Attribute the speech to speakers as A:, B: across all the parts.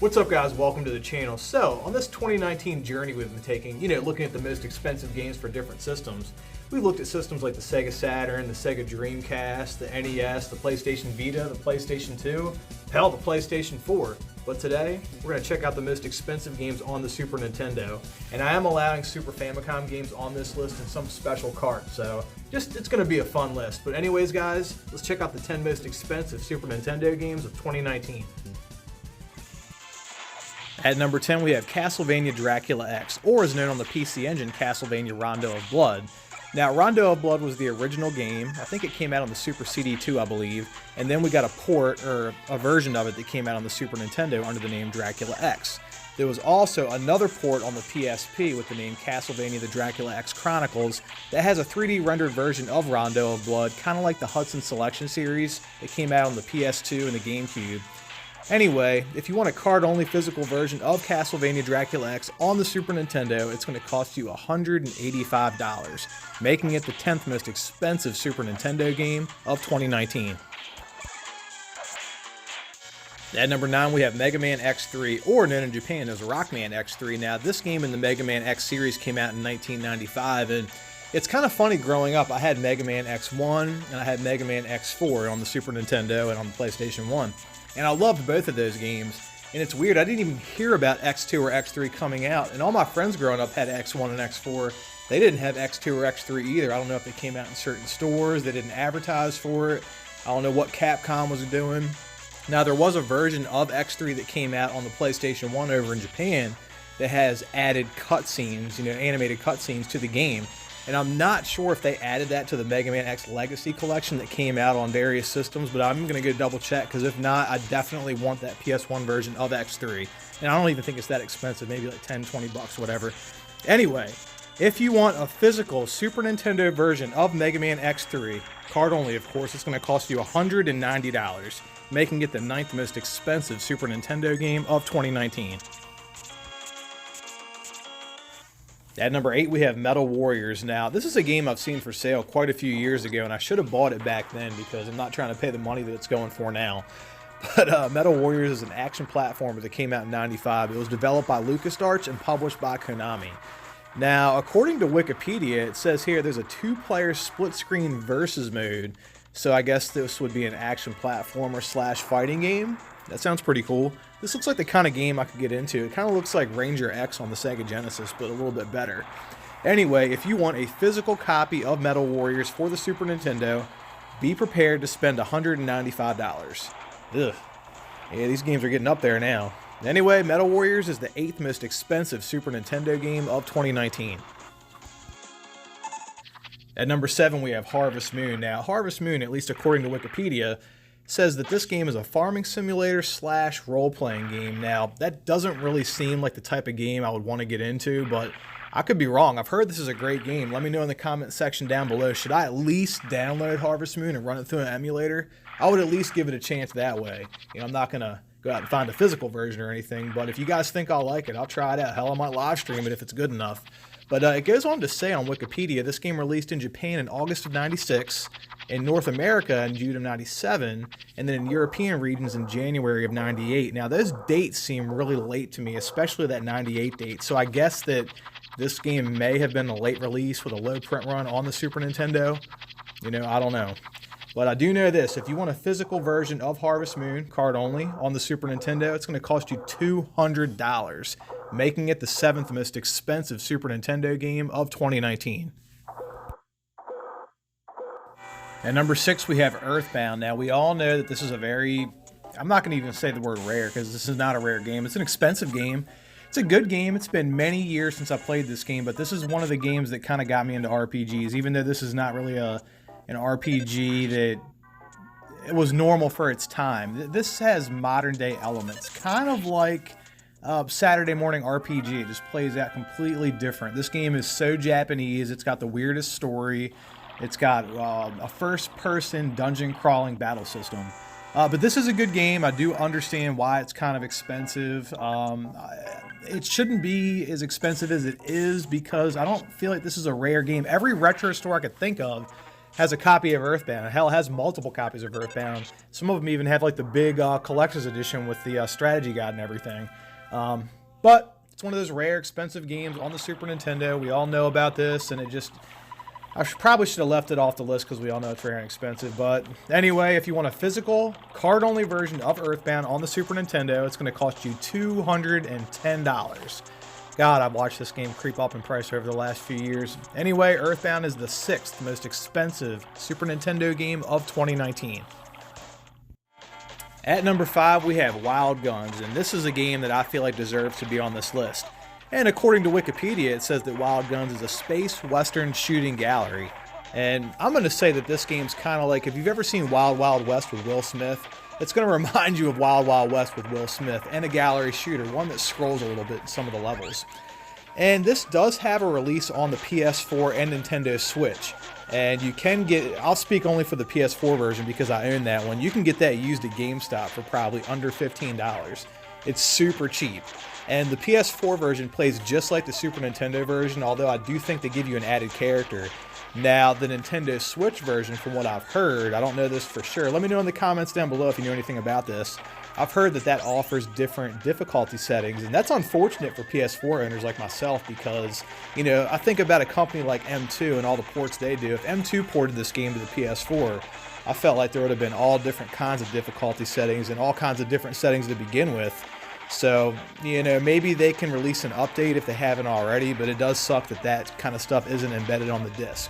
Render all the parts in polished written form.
A: What's up, guys? Welcome to the channel. So, on this 2019 journey we've been taking, looking at the most expensive games for different systems, we've looked at systems like the Sega Saturn, the Sega Dreamcast, the NES, the PlayStation Vita, the PlayStation 2, hell, the PlayStation 4. But today, we're going to check out the most expensive games on the Super Nintendo. And I am allowing Super Famicom games on this list in some special cart, so it's going to be a fun list. But anyways, guys, let's check out the 10 most expensive Super Nintendo games of 2019. At number 10, we have Castlevania Dracula X, or as known on the PC Engine, Castlevania Rondo of Blood. Now, Rondo of Blood was the original game. I think it came out on the Super CD2, I believe, and then we got a port, or a version of it that came out on the Super Nintendo under the name Dracula X. There was also another port on the PSP with the name Castlevania the Dracula X Chronicles that has a 3D rendered version of Rondo of Blood, kind of like the Hudson Selection series that came out on the PS2 and the GameCube. Anyway, if you want a card-only physical version of Castlevania Dracula X on the Super Nintendo, it's going to cost you $185, making it the 10th most expensive Super Nintendo game of 2019. At number 9, we have Mega Man X3, or known in Japan as Rockman X3. Now, this game in the Mega Man X series came out in 1995, and it's kind of funny growing up. I had Mega Man X1 and I had Mega Man X4 on the Super Nintendo and on the PlayStation 1. And I loved both of those games. And it's weird, I didn't even hear about X2 or X3 coming out. And all my friends growing up had X1 and X4. They didn't have X2 or X3 either. I don't know if they came out in certain stores. They didn't advertise for it. I don't know what Capcom was doing. Now, there was a version of X3 that came out on the PlayStation 1 over in Japan that has added cutscenes, animated cutscenes to the game. And I'm not sure if they added that to the Mega Man X Legacy Collection that came out on various systems, but I'm going to go double check, because if not, I definitely want that PS1 version of X3. And I don't even think it's that expensive, maybe like 10, 20 bucks, whatever. Anyway, if you want a physical Super Nintendo version of Mega Man X3, card only of course, it's going to cost you $190, making it the 9th most expensive Super Nintendo game of 2019. At number 8, we have Metal Warriors. Now, this is a game I've seen for sale quite a few years ago, and I should have bought it back then because I'm not trying to pay the money that it's going for now. But Metal Warriors is an action platformer that came out in '95. It was developed by LucasArts and published by Konami. Now, according to Wikipedia, it says here there's a 2-player split-screen versus mode, so I guess this would be an action platformer / fighting game. That sounds pretty cool. This looks like the kind of game I could get into. It kind of looks like Ranger X on the Sega Genesis, but a little bit better. Anyway, if you want a physical copy of Metal Warriors for the Super Nintendo, be prepared to spend $195. Ugh. Yeah, these games are getting up there now. Anyway, Metal Warriors is the 8th most expensive Super Nintendo game of 2019. At number 7, we have Harvest Moon. Now, Harvest Moon, at least according to Wikipedia, says that this game is a farming simulator / role-playing game. Now, that doesn't really seem like the type of game I would want to get into, but I could be wrong. I've heard this is a great game. Let me know in the comment section down below. Should I at least download Harvest Moon and run it through an emulator? I would at least give it a chance that way. I'm not going to go out and find a physical version or anything, but if you guys think I'll like it, I'll try it out. Hell, I might live stream it if it's good enough. But it goes on to say on Wikipedia, this game released in Japan in August of '96, in North America in June of '97, and then in European regions in January of '98. Now, those dates seem really late to me, especially that '98 date, so I guess that this game may have been a late release with a low print run on the Super Nintendo. I don't know. But I do know this, if you want a physical version of Harvest Moon, card only, on the Super Nintendo, it's going to cost you $200, making it the 7th most expensive Super Nintendo game of 2019. At number 6, we have Earthbound. Now, we all know that this is a very, I'm not going to even say the word rare, because this is not a rare game. It's an expensive game. It's a good game. It's been many years since I played this game, but this is one of the games that kind of got me into RPGs, even though this is not really an RPG that it was normal for its time. This has modern day elements, kind of like Saturday morning RPG. It just plays out completely different. This game is so Japanese. It's got the weirdest story. It's got a first-person dungeon crawling battle system. But this is a good game. I do understand why it's kind of expensive. It shouldn't be as expensive as it is because I don't feel like this is a rare game. Every retro store I could think of has a copy of Earthbound. Hell, has multiple copies of Earthbound. Some of them even have like the big collector's edition with the strategy guide and everything. But it's one of those rare, expensive games on the Super Nintendo. We all know about this, and I probably should have left it off the list because we all know it's rare and expensive. But anyway, if you want a physical, card-only version of Earthbound on the Super Nintendo, it's going to cost you $210. God, I've watched this game creep up in price over the last few years. Anyway, Earthbound is the 6th most expensive Super Nintendo game of 2019. At number 5, we have Wild Guns, and this is a game that I feel like deserves to be on this list. And according to Wikipedia, it says that Wild Guns is a space western shooting gallery. And I'm going to say that this game's kind of like, if you've ever seen Wild Wild West with Will Smith, it's going to remind you of Wild Wild West with Will Smith, and a gallery shooter, one that scrolls a little bit in some of the levels. And this does have a release on the PS4 and Nintendo Switch. And you can get, I'll speak only for the PS4 version because I own that one. You can get that used at GameStop for probably under $15. It's super cheap. And the PS4 version plays just like the Super Nintendo version, although I do think they give you an added character. Now, the Nintendo Switch version, from what I've heard, I don't know this for sure. Let me know in the comments down below if you know anything about this. I've heard that that offers different difficulty settings, and that's unfortunate for PS4 owners like myself because, you know, I think about a company like M2 and all the ports they do. If M2 ported this game to the PS4, I felt like there would have been all different kinds of difficulty settings and all kinds of different settings to begin with. So, you know, maybe they can release an update if they haven't already, but it does suck that that kind of stuff isn't embedded on the disc.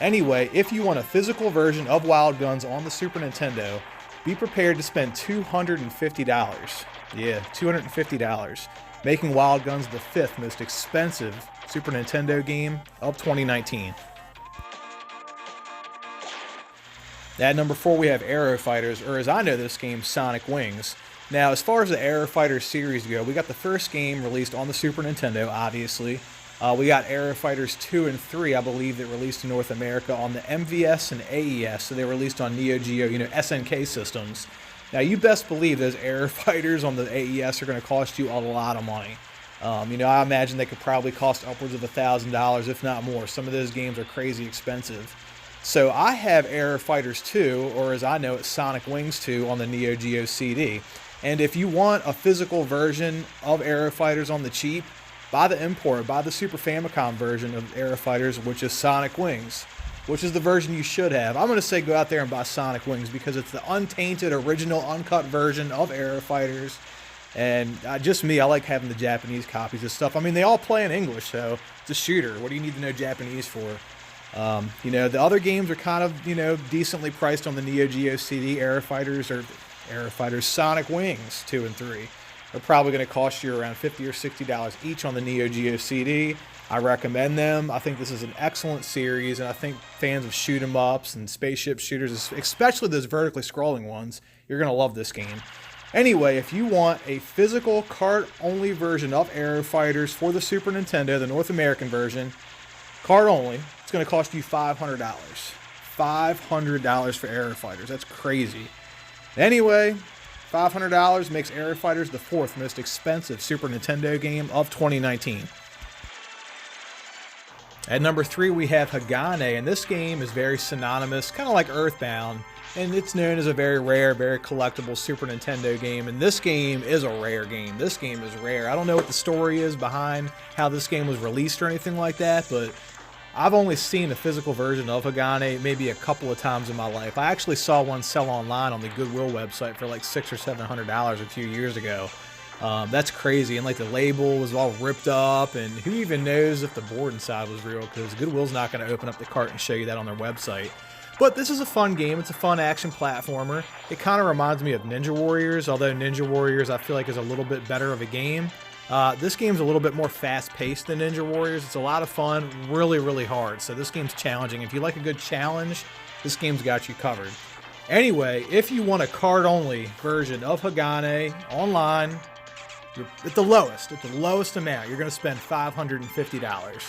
A: Anyway, if you want a physical version of Wild Guns on the Super Nintendo, be prepared to spend $250. Yeah, $250, making Wild Guns the 5th most expensive Super Nintendo game of 2019. At number 4, we have Aero Fighters, or as I know this game, Sonic Wings. Now, as far as the Aero Fighters series go, we got the first game released on the Super Nintendo, obviously. We got Aero Fighters 2 and 3, I believe, that released in North America on the MVS and AES, so they were released on Neo Geo, you know, SNK systems. Now, you best believe those Aero Fighters on the AES are going to cost you a lot of money. You know, I imagine they could probably cost upwards of $1,000, if not more. Some of those games are crazy expensive. So I have Aero Fighters 2, or as I know it, Sonic Wings 2 on the Neo Geo CD. And if you want a physical version of Aero Fighters on the cheap, buy the import, buy the Super Famicom version of Aero Fighters, which is Sonic Wings, which is the version you should have. I'm going to say go out there and buy Sonic Wings because it's the untainted, original, uncut version of Aero Fighters. And just me, I like having the Japanese copies of stuff. I mean, they all play in English, so it's a shooter. What do you need to know Japanese for? You know, the other games are kind of, you know, decently priced on the Neo Geo CD. Aero Fighters Sonic Wings 2 and 3 are probably going to cost you around $50 or $60 each on the Neo Geo CD. I recommend them. I think this is an excellent series, and I think fans of shoot 'em ups and spaceship shooters, especially those vertically scrolling ones, you're going to love this game. Anyway, if you want a physical card-only version of Aero Fighters for the Super Nintendo, the North American version, card-only, it's going to cost you $500. $500 for Aero Fighters. That's crazy. Anyway, $500 makes Aero Fighters the 4th most expensive Super Nintendo game of 2019. At number 3, we have Hagane, and this game is very synonymous, kind of like Earthbound, and it's known as a very rare, very collectible Super Nintendo game, and this game is a rare game. This game is rare. I don't know what the story is behind how this game was released or anything like that, but I've only seen a physical version of Hagane maybe a couple of times in my life. I actually saw one sell online on the Goodwill website for like $600 or $700 a few years ago. That's crazy, and like the label was all ripped up, and who even knows if the board inside was real, because Goodwill's not going to open up the cart and show you that on their website. But this is a fun game. It's a fun action platformer. It kind of reminds me of Ninja Warriors, although Ninja Warriors I feel like is a little bit better of a game. This game's a little bit more fast-paced than Ninja Warriors. It's a lot of fun, really, really hard. So this game's challenging. If you like a good challenge, this game's got you covered. Anyway, if you want a card-only version of Hagane online, you're at the lowest amount, you're going to spend $550.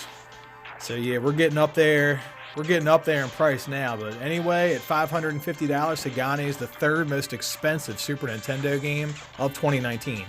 A: So yeah, we're getting up there. We're getting up there in price now. But anyway, at $550, Hagane is the 3rd most expensive Super Nintendo game of 2019.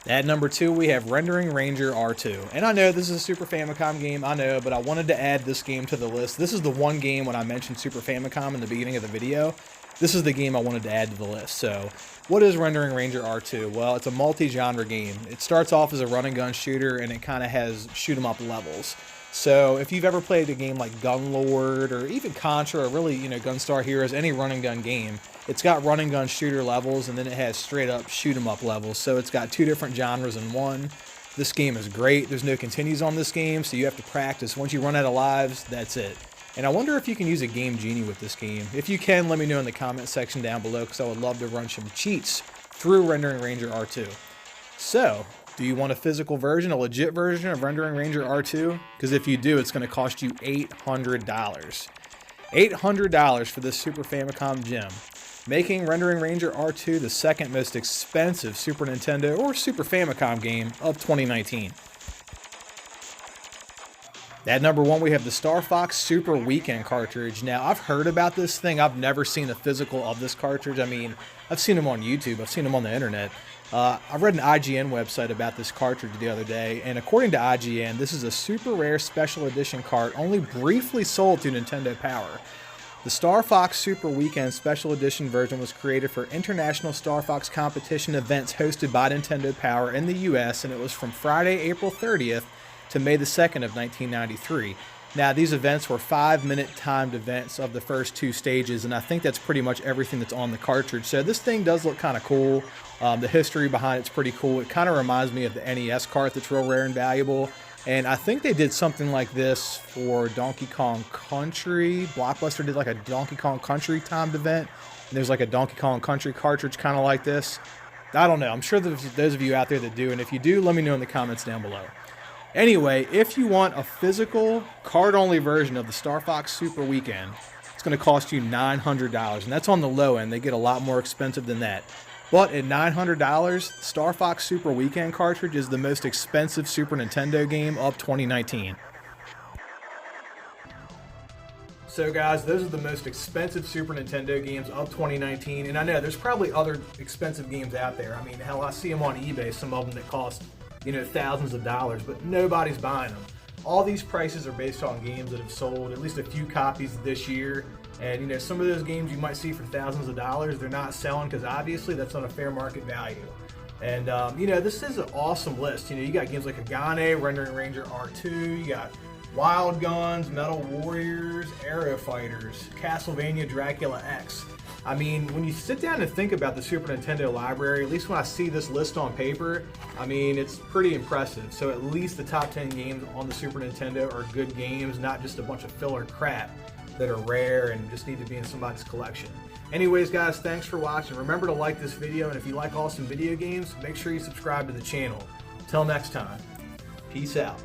A: At number 2, we have Rendering Ranger R2. And I know this is a Super Famicom game, I know, but I wanted to add this game to the list. This is the one game when I mentioned Super Famicom in the beginning of the video. This is the game I wanted to add to the list. So, what is Rendering Ranger R2? Well, it's a multi-genre game. It starts off as a run and gun shooter, and it kind of has shoot 'em up levels. So, if you've ever played a game like Gunlord, or even Contra, or really, Gunstar Heroes, any run and gun game, it's got run and gun shooter levels, and then it has straight up shoot 'em up levels. So, it's got two different genres in one. This game is great. There's no continues on this game, so you have to practice. Once you run out of lives, that's it. And I wonder if you can use a Game Genie with this game. If you can, let me know in the comment section down below, because I would love to run some cheats through Rendering Ranger R2. So, do you want a physical version, a legit version of Rendering Ranger R2? Because if you do, it's going to cost you $800. $800 for this Super Famicom gem, making Rendering Ranger R2 the second most expensive Super Nintendo or Super Famicom game of 2019. At number 1, we have the Star Fox Super Weekend cartridge. Now, I've heard about this thing. I've never seen a physical of this cartridge. I mean, I've seen them on YouTube. I've seen them on the internet. I read an IGN website about this cartridge the other day, and according to IGN, this is a super rare special edition cart only briefly sold to Nintendo Power. The Star Fox Super Weekend Special Edition version was created for international Star Fox competition events hosted by Nintendo Power in the US, and it was from Friday, April 30th to May the 2nd of 1993. Now, these events were 5-minute timed events of the first two stages, and I think that's pretty much everything that's on the cartridge. So this thing does look kind of cool. The history behind it's pretty cool. It kind of reminds me of the NES cart that's real rare and valuable. And I think they did something like this for Donkey Kong Country. Blockbuster did like a Donkey Kong Country timed event, and there's like a Donkey Kong Country cartridge kind of like this. I don't know. I'm sure there's those of you out there that do, and if you do, let me know in the comments down below. Anyway, if you want a physical, card-only version of the Star Fox Super Weekend, it's going to cost you $900, and that's on the low end. They get a lot more expensive than that. But at $900, Star Fox Super Weekend cartridge is the most expensive Super Nintendo game of 2019. So guys, those are the most expensive Super Nintendo games of 2019, and I know there's probably other expensive games out there. I mean, hell, I see them on eBay, some of them that cost thousands of dollars, but nobody's buying them. All these prices are based on games that have sold at least a few copies this year, and some of those games you might see for thousands of dollars, they're not selling because obviously that's not a fair market value. And this is an awesome list. You got games like Hagane, Rendering Ranger R2, you got Wild Guns, Metal Warriors, Aero Fighters, Castlevania, Dracula X. I mean, when you sit down and think about the Super Nintendo library, at least when I see this list on paper, I mean, it's pretty impressive. So at least the top 10 games on the Super Nintendo are good games, not just a bunch of filler crap that are rare and just need to be in somebody's collection. Anyways, guys, thanks for watching. Remember to like this video, and if you like awesome video games, make sure you subscribe to the channel. Till next time, peace out.